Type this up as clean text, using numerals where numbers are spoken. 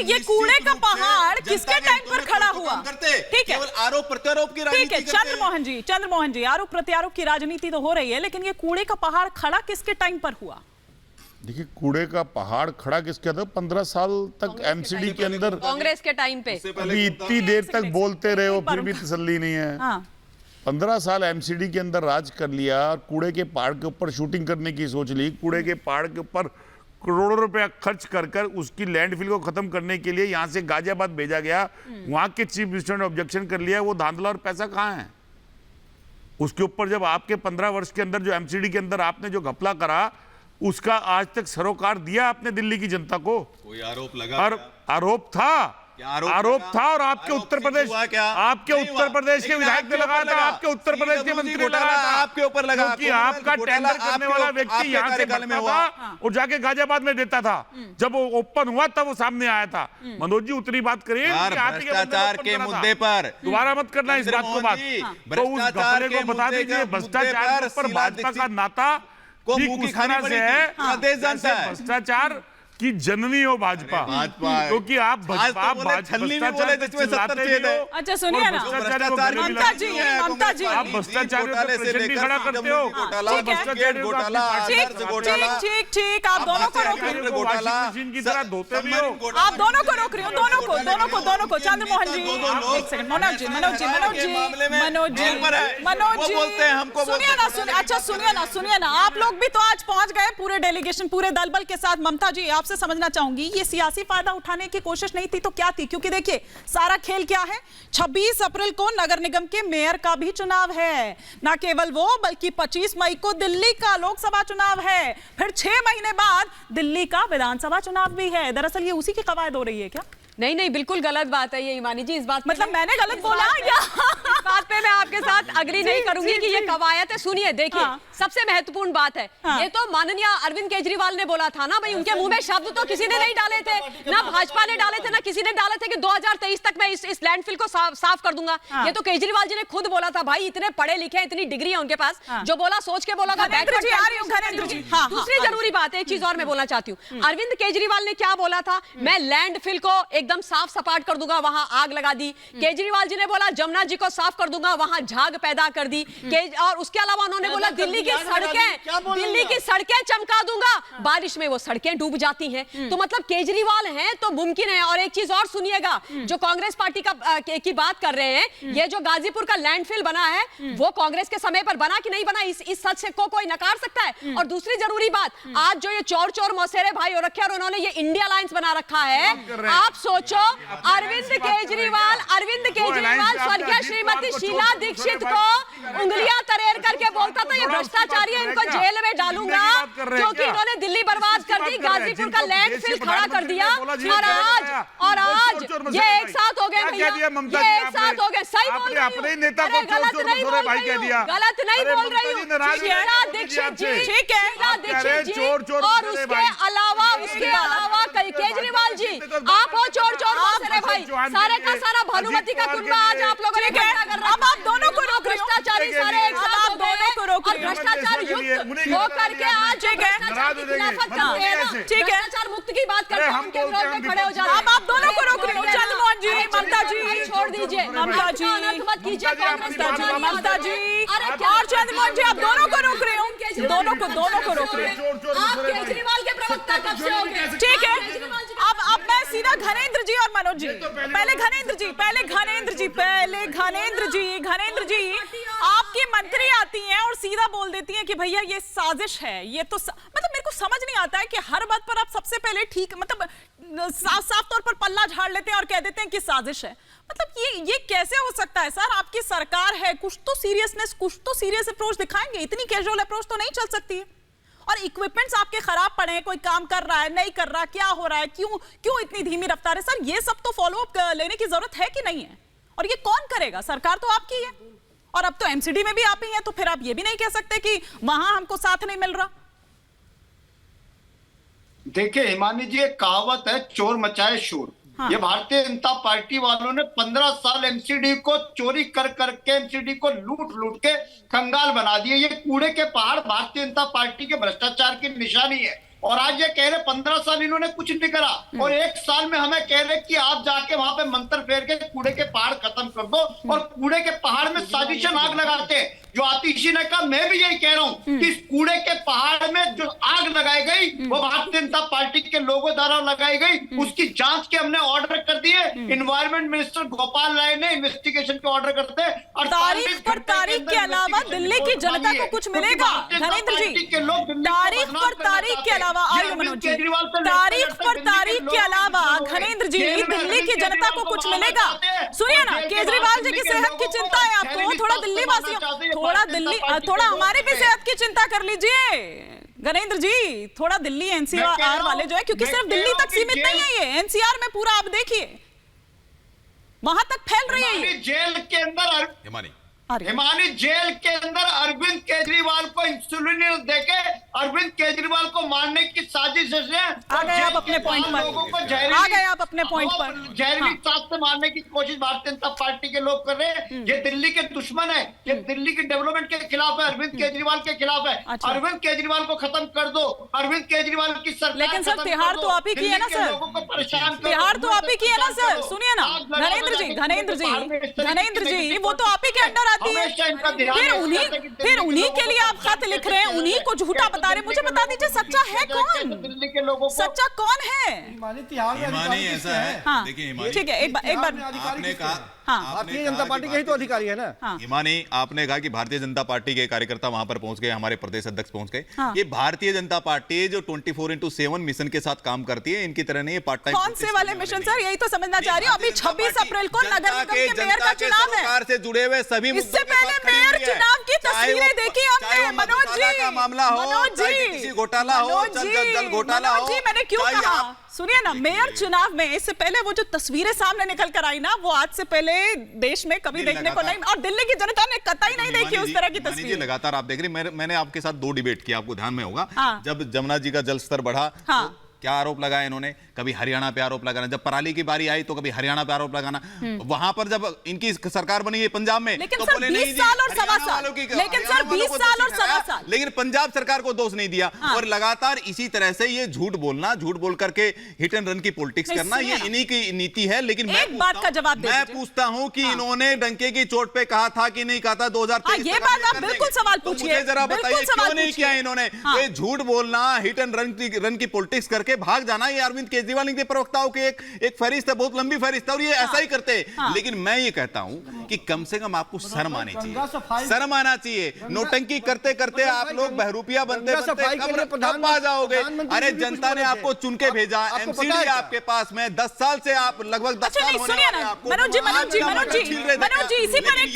ये कूड़े का पहाड़ किसके टाइम पर खड़ा हुआ? ठीक है, आरोप प्रत्यारोप की ठीक है चंद्रमोहन जी, आरोप प्रत्यारोप की राजनीति तो हो रही है, लेकिन ये कूड़े का पहाड़ खड़ा किसके टाइम पर हुआ? देखिए, कूड़े का पहाड़ खड़ा किसके था? 15 साल तक एमसीडी के अंदर, कांग्रेस के टाइम पे। अभी इतनी देर तक बोलते रहे हो फिर भी तसल्ली नहीं है। हाँ। 15 साल एमसीडी के अंदर राज कर लिया और कूड़े के पहाड़ के ऊपर शूटिंग करने की सोच ली। कूड़े के पहाड़ के ऊपर करोड़ों रुपया खर्च कर कर उसकी लैंडफिल को खत्म करने के लिए यहाँ से गाजियाबाद भेजा गया। वहां के चीफ मिनिस्टर ने ऑब्जेक्शन कर लिया। वो धांधला और पैसा कहाँ है उसके ऊपर? जब आपके 15 वर्ष के अंदर जो एमसीडी के अंदर आपने जो घपला करा, उसका आज तक सरोकार दिया आपने दिल्ली की जनता को? कोई आरोप लगा? और आरोप था, आरोप था। और आपके उत्तर प्रदेश, आपके उत्तर प्रदेश के विधायक ने लगाया था, आपके उत्तर प्रदेश के मंत्री ने लगाया था, आपके ऊपर लगा, क्योंकि आपका टेंडर करने वाला व्यक्ति यहाँ से करता था और जाके गाजियाबाद में देता था। जब वो ओपन हुआ तब वो सामने आया था। मनोज जी उतनी बात करिए, भ्रष्टाचार के मुद्दे पर दोबारा मत करना इस बात को। बात तो उस घपले को बता दीजिए। भ्रष्टाचार पर भाजपा का नाता को मुंह की खानी पड़ी थी। देश जानता है भ्रष्टाचार की जननी हो भाजपा, क्योंकि आप अच्छा सुनिए ना ममता जी, आप भ्रष्टाचार खड़ा करते हो। ठीक, आप दोनों को रोक रहे हो, की तरह धोते भी हो। आप दोनों को रोक रहे हो, दोनों को। चंद्रमोहन जी एक सेकंड, मनोज जी सुनिए ना, आप लोग भी तो आज पहुंच गए, पूरे डेलीगेशन, पूरे दल बल के साथ। ममता जी आपसे समझना चाहूंगी, ये सियासी फायदा उठाने की कोशिश नहीं थी तो क्या थी? क्योंकि देखिए सारा खेल क्या है, 26 अप्रैल को नगर निगम के मेयर का भी चुनाव है। ना केवल वो, बल्कि 25 मई को दिल्ली का लोकसभा चुनाव है। फिर 6 महीने बाद दिल्ली का विधानसभा चुनाव भी है। दरअसल ये उसी की कवायद हो रही है क्या? नहीं, बिल्कुल गलत बात है ये ईमानी जी। इस बात मतलब मैंने गलत बोला या? इस बात पे मैं आपके साथ अग्री नहीं करूंगी कि ये कवायद है। सुनिए, देखिए सबसे महत्वपूर्ण बात है, ये तो माननीय अरविंद केजरीवाल ने बोला था ना भाई। उनके मुंह में शब्द तो किसी ने नहीं डाले थे, ना भाजपा ने डाले थे, ना किसी ने डाले थे कि 2023 तक मैं इस लैंडफिल को साफ कर दूंगा। ये तो केजरीवाल जी ने खुद बोला था। भाई इतने पढ़े लिखे, इतनी डिग्री है उनके पास, जो बोला सोच के बोला था। दूसरी जरूरी बात है, एक चीज और मैं बोलना चाहती हूँ। अरविंद केजरीवाल ने क्या बोला था? मैं लैंडफिल को एकदम साफ सपाट कर दूंगा, वहां आग लगा दी। केजरीवाल जी ने बोला जमुना जी को साफ कर दूंगा, वहां झाग पैदा कर दी। और उसके अलावा उन्होंने बोला दिल्ली की सड़कें चमका दूंगा। बारिश में वो सड़कें डूब जाती हैं। तो मतलब केजरीवाल हैं तो मुमकिन है। और एक चीज और सुनिएगा, जो कांग्रेस पार्टी की बात कर रहे हैं, ये जो गाजीपुर का लैंडफिल बना है, वो कांग्रेस के समय पर बना कि नहीं बना, इस सच को कोई नकार सकता है? और दूसरी जरूरी बात, आज जो ये चोर मौसेरे भाई हो रखे और उन्होंने ये इंडिया अलायंस बना रखा है। आप सोचो, अरविंद केजरीवाल स्वर्गीय श्रीमती शीला दीक्षित को उंगलियां तरेर करके बोलता था ये भ्रष्टाचारी है, इनको जेल में डालूंगा क्योंकि इन्होंने दिल्ली बर्बाद कर दी, गाजीपुर का लैंडफिल खड़ा कर दिया। और आज ये एक साथ हो गए भैया, ये एक साथ हो गए। सही बोल रही हूं, गलत नहीं बोल रही हूं, गलत नहीं बोल रही हूं। शीला दीक्षित जी, ठीक है, और उसके अलावा केजरीवाल जी, आप हो चोर मौसेरे भाई। सारे का सारा भानुमति का कुंबा आज आप लोगों ने इकट्ठा कर रखा। अब आप दोनों को रोक रहे हो, भ्रष्टाचारी सारे एक साथ हो गए और भ्रष्टाचार युक्त हो करके आज भ्रष्टाचार मुक्त की बात करते हैं, उनके विरोध में खड़े हो जाते हैं। अब आप दोनों को रोक रहे हो। चंद्रमोहन जी, ममता जी छोड़ दीजिए, ममता जी मत कीजिए, ममता जी और चंद्रमोहन जी, आप दोनों को रोक रहे हो, दोनों को रोक रहे हो। आप केजरीवाल के प्रवक्ता कब से हो गए? ठीक है, अब मैं सीधा घनेंद्र जी और मनोज जी, पहले घनेंद्र जी, आपकी मंत्री आती हैं और सीधा बोल देती हैं कि भैया ये साजिश है। ये तो मतलब मेरे को समझ नहीं आता है कि हर बात पर आप सबसे पहले ठीक मतलब साफ तौर पर पल्ला झाड़ लेते हैं और कह देते हैं कि साजिश है। मतलब ये कैसे हो सकता है सर? आपकी सरकार है, कुछ तो सीरियस अप्रोच दिखाएंगे। इतनी कैजुअल अप्रोच तो नहीं चल सकती है। और इक्विपमेंट्स आपके खराब पड़े हैं, कोई काम कर रहा है, नहीं कर रहा, क्या हो रहा है, क्यों इतनी धीमी रफ्तार है? सर ये सब तो फॉलो अप लेने की जरूरत है कि नहीं है? और ये कौन करेगा? सरकार तो आपकी है और अब तो एमसीडी में भी आप ही हैं, तो फिर आप ये भी नहीं कह सकते कि वहां हमको साथ नहीं मिल रहा। देखिए हिमानी जी, एक कहावत है, चोर मचाए शोर। हाँ। ये भारतीय जनता पार्टी वालों ने 15 साल एमसीडी को चोरी कर करके, एमसीडी को लूट के कंगाल बना दिए। ये कूड़े के पहाड़ भारतीय जनता पार्टी के भ्रष्टाचार की निशानी है। और आज ये कह रहे 15 साल इन्होंने कुछ नहीं करा, और 1 साल में हमें कह रहे कि आप जाके वहां पे मंत्र फेर के कूड़े के पहाड़ खत्म कर दो, और कूड़े के पहाड़ में साजिशन आग लगाते हैं। जो आतिशी ने कहा, मैं भी यही कह रहा हूं कि इस कूड़े के पहाड़ में जो आग लगाई गई वो भारतीय जनता पार्टी के लोगों द्वारा लगाई गई, उसकी जांच के हमने ऑर्डर कर दिए। इन्वायरमेंट मिनिस्टर गोपाल राय ने इन्वेस्टिगेशन के ऑर्डर करते हैं। और तारीख पर तारीख के अलावा दिल्ली की जनता को कुछ मिलेगा धनेंद्र जी? तारीख पर तारीख के अलावा आइए मनोज जी, तारीख पर तारीख के अलावा धनेंद्र जी दिल्ली की जनता को कुछ मिलेगा? सुनिए ना, केजरीवाल जी की सेहत की चिंता है आपको, थोड़ा दिल्ली वासियों, थोड़ा हमारी भी सेहत की चिंता कर लीजिए गणेंद्र जी। थोड़ा दिल्ली एनसीआर वाले जो है, क्योंकि सिर्फ दिल्ली तक सीमित नहीं है ये, एनसीआर में पूरा आप देखिए वहां तक फैल रही है ये। जेल के अंदर हिमानी जेल के अंदर अरविंद केजरीवाल को इंसुलिन देके अरविंद केजरीवाल को मारने की साजिश है। आ गए आप अपने पॉइंट पर, आ गए आप अपने पॉइंट पर। जहरीली सांस से मारने की कोशिश भारतीय जनता पार्टी के लोग कर रहे हैं। ये दिल्ली के दुश्मन है, ये दिल्ली की डेवलपमेंट के खिलाफ है, अरविंद केजरीवाल के खिलाफ है। अच्छा। अरविंद केजरीवाल को खत्म कर दो, अरविंद केजरीवाल की सरकार। लेकिन सर तिहाड़ तो आप ही की है ना सर, तिहाड़ तो आप ही की है ना सर। सुनिए ना धनेंद्र जी, धनेंद्र जी वो तो आप ही के अंडर आती है। फिर उन्हीं के लिए आप खत लिख रहे हैं, उन्हीं को झूठा बता रहे हैं। मुझे बता दीजिए सच्चा है कौन? दिल्ली के लोगों को सच्चा कौन है? हिमानी ऐसा है, हाँ देखिए ठीक है, एक बार आपने कहा, हाँ भारतीय जनता पार्टी के ही तो अधिकारी है ना। हाँ। हिमानी आपने कहा कि भारतीय जनता पार्टी के कार्यकर्ता वहां पर पहुंच गए, हमारे प्रदेश अध्यक्ष पहुंच गए। हाँ। ये भारतीय जनता पार्टी जो 24/7 मिशन के साथ काम करती है, इनकी तरह नहीं, ये पार्ट टाइम। कौन से वाले मिशन सर? यही तो समझना चाह रही हूँ। अभी 26 अप्रैल को नगर निगम के मेयर का चुनाव है, सरकार से जुड़े हुए सभी इससे पहले मेयर चुनाव की तस्वीरें देखी हमने। मनोज जी का मामला हो, मनोज चाहे किसी घोटाला हो, जल घोटाला हो, मनोज जी मैंने क्यों चाहे कहा, आप- सुनिए ना, मेयर चुनाव में इससे पहले वो जो तस्वीरें सामने निकल कर आई ना, वो आज से पहले देश में कभी देखने को नहीं, और दिल्ली की जनता ने कतई नहीं देखी उस तरह की तस्वीर। लगातार आप देख रहे, मैंने आपके साथ 2 डिबेट किया, आपको ध्यान में होगा। हाँ। जब जमुना जी का जल स्तर बढ़ा, हाँ। तो क्या आरोप लगाया इन्होंने? कभी हरियाणा पे आरोप लगाना, जब पराली की बारी आई तो कभी हरियाणा पे आरोप लगाना। वहां पर जब इनकी सरकार बनी है पंजाब में, लेकिन तो सर बोले 20 नहीं जी, साल और सवा हरियाणा साल, वालों की- लेकिन सर हरियाणा वालों 20 को साल दोष और सवा लगाया, साल। लेकिन पंजाब सरकार को दोष नहीं दिया। हाँ। और लगातार इसी तरह से ये झूठ बोलना, झूठ बोल करके हिट एंड रन की पॉलिटिक्स नहीं, करना, ये सुनिए इन्हीं की नीति है। लेकिन मैं एक बात का जवाब दे मैं दीजिए। पूछता हूं कि इन्होंने डंके की चोट पे कहा था कि नहीं कहा था 2023? ये बात आप बिल्कुल सवाल तो पूछिए, मुझे जरा बिल्कुल बताइए सवाल क्यों नहीं पूछिए। किया इन्होंने? हाँ। ये झूठ बोलना, हिट एंड रन की पॉलिटिक्स करके भाग जाना, ये अरविंद केजरीवाल के प्रवक्ताओं के एक फहरिस्त है, बहुत लंबी फहरिस्त है, और ये ऐसा ही करते हैं। हाँ। लेकिन मैं ये कहता हूं कि कम से कम आपको शर्म आनी चाहिए, शर्म आना चाहिए। नोटंकी करते करते आप लोग बहरूपिया बनते बनते कब आ जाओगे? अरे जनता ने आपको चुन के भेजा, एमसीडी आपके पास में 10 साल से आप लगभग 10 अच्छा साल नहीं, होने सुनिए वाले ना आपको। मनोज जी, आज का मटर छील रहे थे मनोज जी इसी पर एक